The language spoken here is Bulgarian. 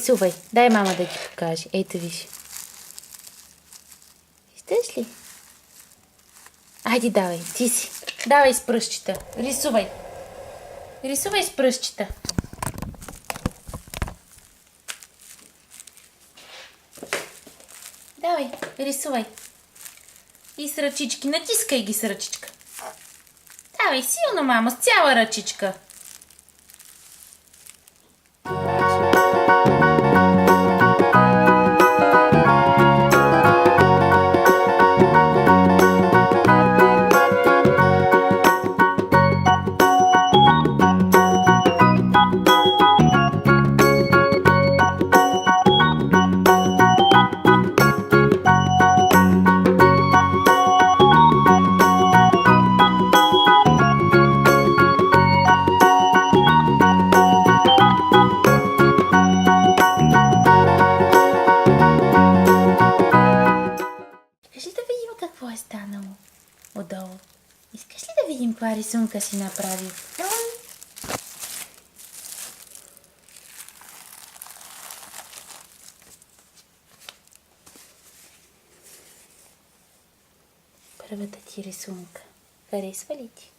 рисувай. Дай мама да ти покаже. Ето виж. Виждаш ли? Айде, давай, ти си. Давай с пръстчета. Рисувай. Рисувай с пръстчета. Давай, рисувай. И с ръчички. Натискай ги с ръчичка. Давай, силно, мамо, с цяла ръчичка. Какво е станало отдолу? Искаш ли да видим каква рисунка си направил? Първата ти рисунка. Харесва ли ти?